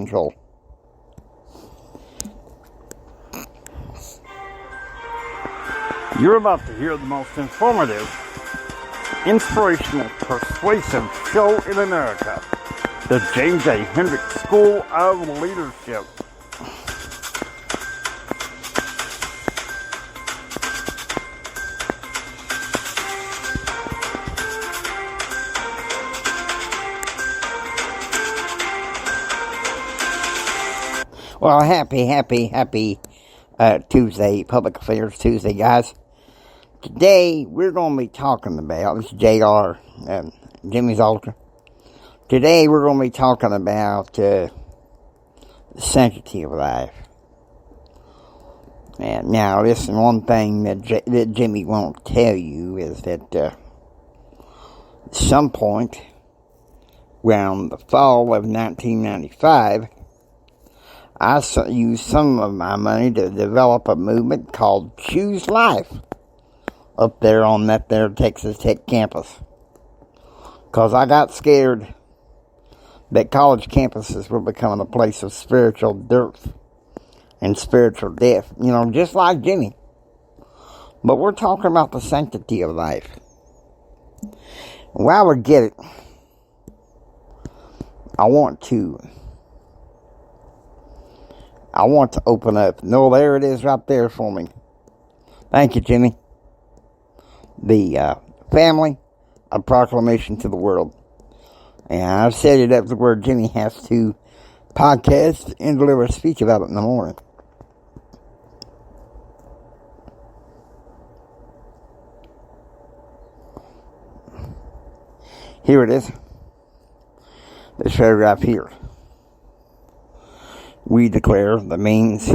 control. You're about to hear the most informative, inspirational, persuasive show in America, the JR Hendrick School of Leadership. Well, happy Tuesday, Public Affairs Tuesday, guys. Today, we're going to be talking about, this is JR, Jimmy's Altar. Today, we're going to be talking about the Sanctity of Life. And now, listen, one thing that Jimmy won't tell you is that at some point, around the fall of 1995, I used some of my money to develop a movement called Choose Life up there on that there Texas Tech campus. Because I got scared that college campuses were becoming a place of spiritual dearth and spiritual death. You know, just like Jimmy. But we're talking about the sanctity of life. While we get it, I want to open up. No, there it is right there for me. Thank you, Jimmy. The family, a proclamation to the world. And I've set it up to where Jimmy has to podcast and deliver a speech about it in the morning. Here it is. This paragraph here. We declare the means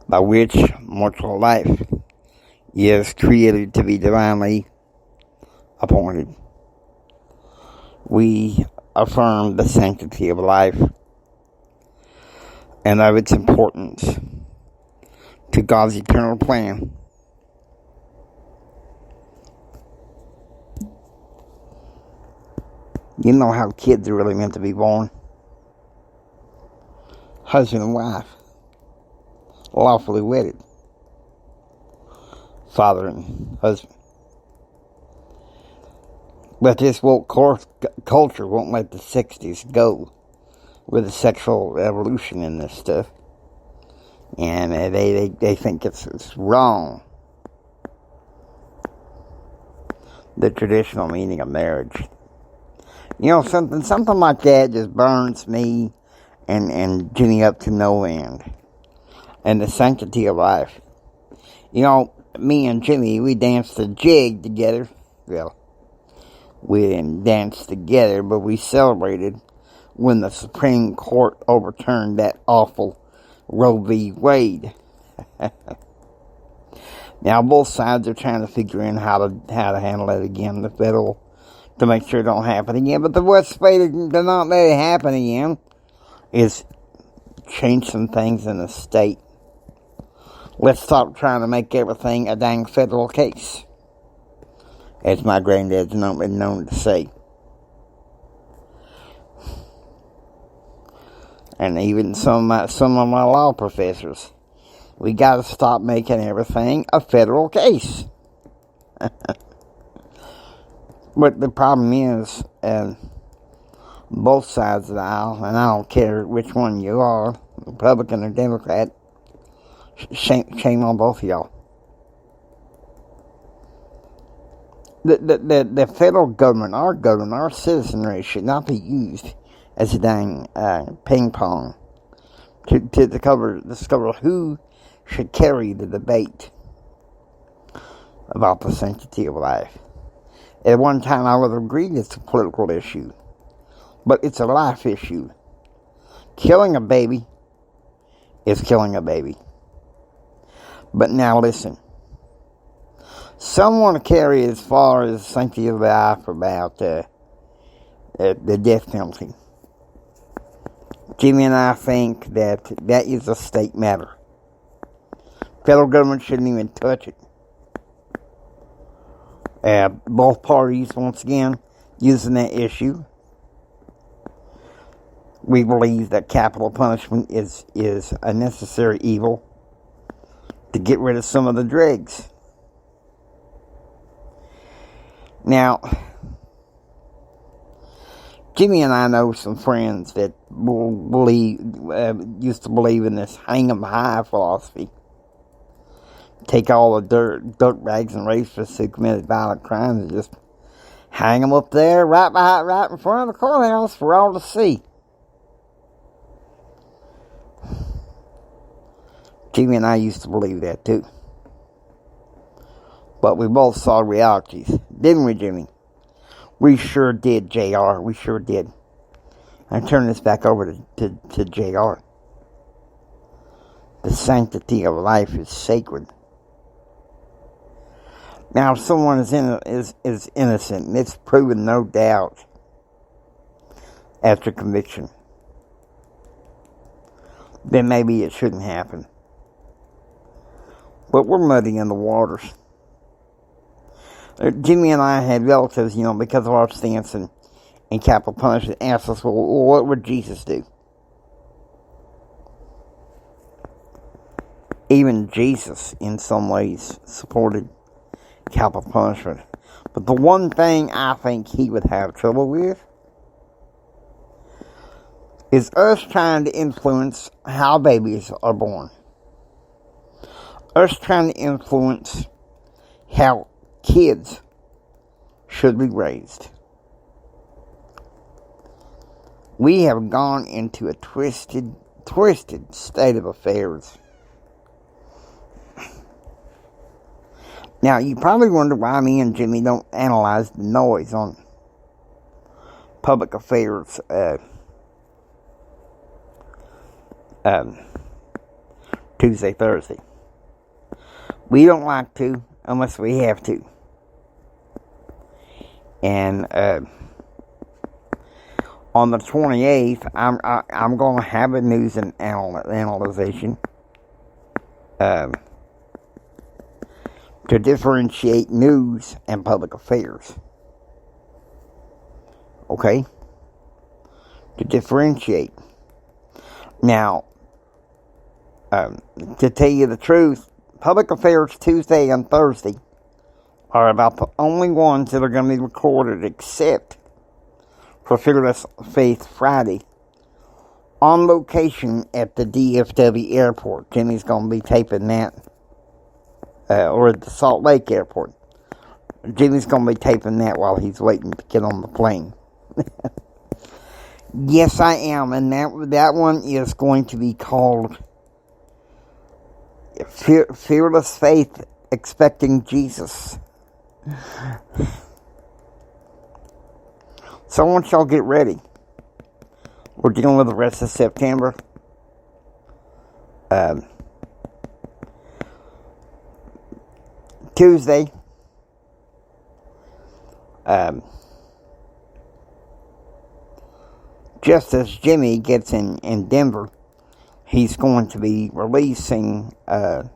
by which mortal life is created to be divinely appointed. We affirm the sanctity of life and of its importance to God's eternal plan. You know how kids are really meant to be born. Husband and wife, lawfully wedded, father and husband. But this woke culture won't let the 60s go with the sexual evolution in this stuff. And they think it's wrong. The traditional meaning of marriage. You know, something like that just burns me and Jimmy up to no end. And the sanctity of life. You know, me and Jimmy, we danced the jig together. Well, we didn't dance together, but we celebrated when the Supreme Court overturned that awful Roe v. Wade. Now, both sides are trying to figure in how to handle it again, the federal, to make sure it don't happen again. But the best way to not let it happen again is change some things in the state. Let's stop trying to make everything a dang federal case, as my granddad's been known to say. And even some of my law professors. We got to stop making everything a federal case. But the problem is, both sides of the aisle, and I don't care which one you are, Republican or Democrat, shame on both of y'all. The federal government, our citizenry should not be used as a dang ping pong to discover who should carry the debate about the sanctity of life. At one time, I would have agreed it's a political issue, but it's a life issue. Killing a baby is killing a baby. But now listen. Some want to carry as far as sanctity of life about the death penalty. Jimmy and I think that is a state matter. Federal government shouldn't even touch it. Both parties, once again, using that issue. We believe that capital punishment is a necessary evil to get rid of some of the dregs. Now, Jimmy and I know some friends that used to believe in this hang 'em high philosophy. Take all the dirt bags and racists who committed violent crimes and just hang them up there right in front of the courthouse for all to see. Jimmy and I used to believe that too. But we both saw realities, didn't we, Jimmy? We sure did, JR. We sure did. I turn this back over to JR. The sanctity of life is sacred. Now, if someone is innocent, and it's proven no doubt after conviction, then maybe it shouldn't happen. But we're muddying the waters. Jimmy and I had relatives, because of our stance in capital punishment, asked us, well, what would Jesus do? Even Jesus, in some ways, supported capital punishment. But the one thing I think he would have trouble with is us trying to influence how babies are born. Us trying to influence how kids should be raised. We have gone into a twisted state of affairs. Now, you probably wonder why me and Jimmy don't analyze the noise on public affairs Tuesday, Thursday. We don't like to unless we have to. And on the 28th, I'm going to have a news and analyzation to differentiate news and public affairs. Okay? To differentiate. Now, to tell you the truth, public affairs Tuesday and Thursday are about the only ones that are going to be recorded, except for Fearless Faith Friday, on location at the DFW airport. Jimmy's going to be taping that, or at the Salt Lake airport. Jimmy's going to be taping that while he's waiting to get on the plane. Yes, I am, and that one is going to be called Fearless Faith Expecting Jesus. So I want y'all get ready. We're dealing with the rest of September. Tuesday. Just as Jimmy gets in Denver, he's going to be releasing the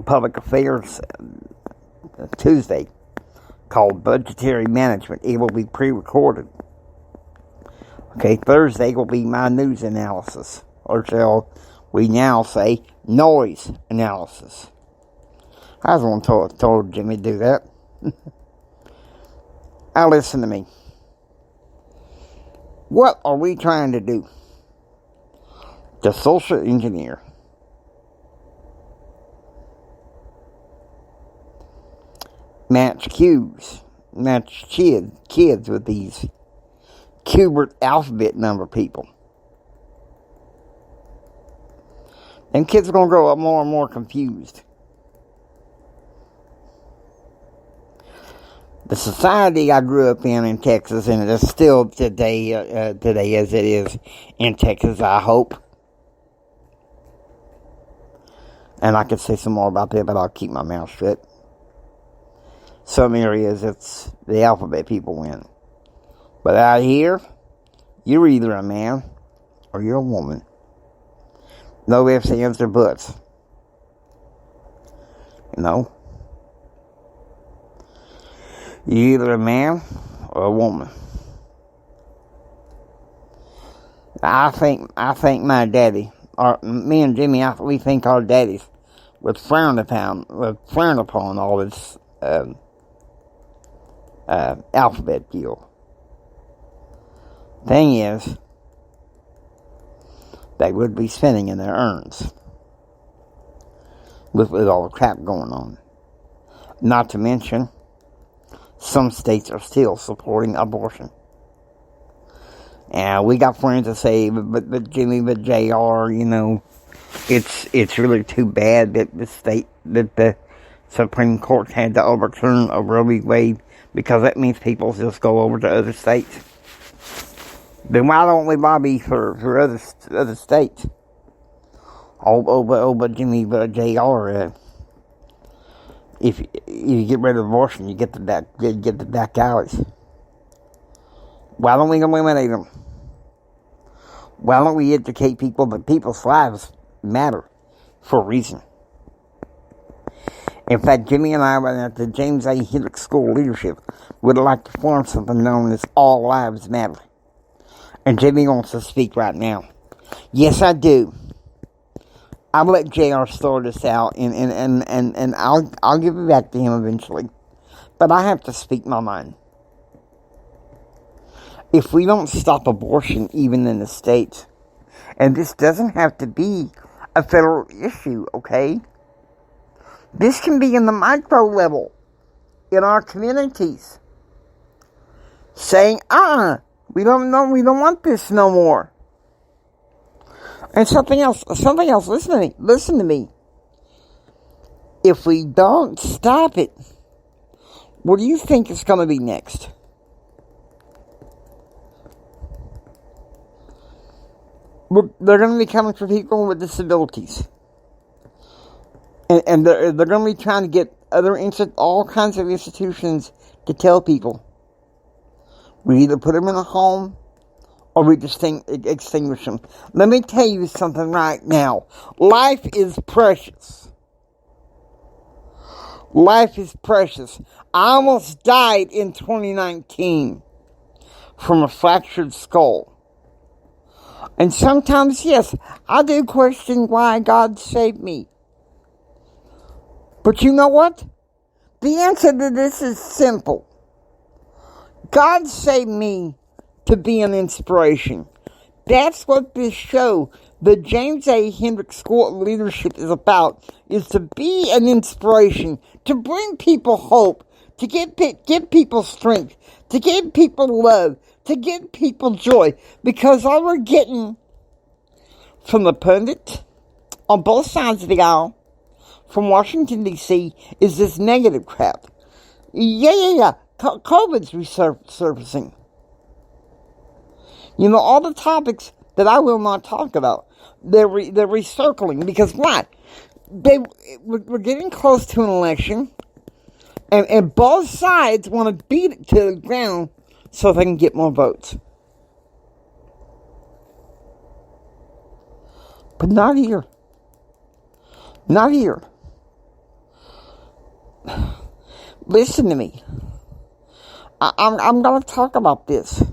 public affairs Tuesday called Budgetary Management. It will be pre-recorded. Okay, Thursday will be my news analysis, or shall we now say noise analysis. I was the one told Jimmy to do that. Now listen to me. What are we trying to do? To social engineer. Match kids with these Qbert alphabet number people. And kids are going to grow up more and more confused. The society I grew up in Texas, and it is still today as it is in Texas, I hope. And I could say some more about that, but I'll keep my mouth shut. Some areas, it's the alphabet people win. But out here, you're either a man or you're a woman. No ifs, ands, or buts. You know? You're either a man or a woman. I think my daddy, or me and Jimmy, we think our daddies would frown upon all this alphabet deal. Thing is, they would be spending in their urns with all the crap going on. Not to mention, some states are still supporting abortion. And we got friends that say, but Jimmy, but JR, it's really too bad that the Supreme Court had to overturn a Roe v. Wade, because that means people just go over to other states. Then why don't we lobby for other states? But Jimmy, but JR, if you get rid of abortion, you get the back alleys. Why don't we eliminate them? Why don't we educate people that people's lives matter for a reason? In fact, Jimmy and I, at the James A. Hendrick School of Leadership, would like to form something known as All Lives Matter. And Jimmy wants to speak right now. Yes, I do. I'll let JR start this out, and I'll give it back to him eventually. But I have to speak my mind. If we don't stop abortion, even in the States, and this doesn't have to be a federal issue, okay? This can be in the micro level, in our communities. Saying, we don't want this no more. And something else, listen to me. If we don't stop it, what do you think is going to be next? They're going to be coming for people with disabilities. And they're going to be trying to get all kinds of institutions to tell people, we either put them in a home or we just extinguish them. Let me tell you something right now. Life is precious. Life is precious. I almost died in 2019 from a fractured skull. And sometimes, yes, I do question why God saved me. But you know what? The answer to this is simple. God saved me to be an inspiration. That's what this show, the James A. Hendrick School of Leadership, is about, is to be an inspiration, to bring people hope, to give people strength, to give people love, to give people joy. Because all we're getting from the pundits on both sides of the aisle, from Washington, D.C., is this negative crap. Yeah. COVID's resurfacing. All the topics that I will not talk about, they're recircling. Because what? We're getting close to an election, and both sides want to beat it to the ground so they can get more votes. But not here. Not here. Listen to me. I'm going to talk about this.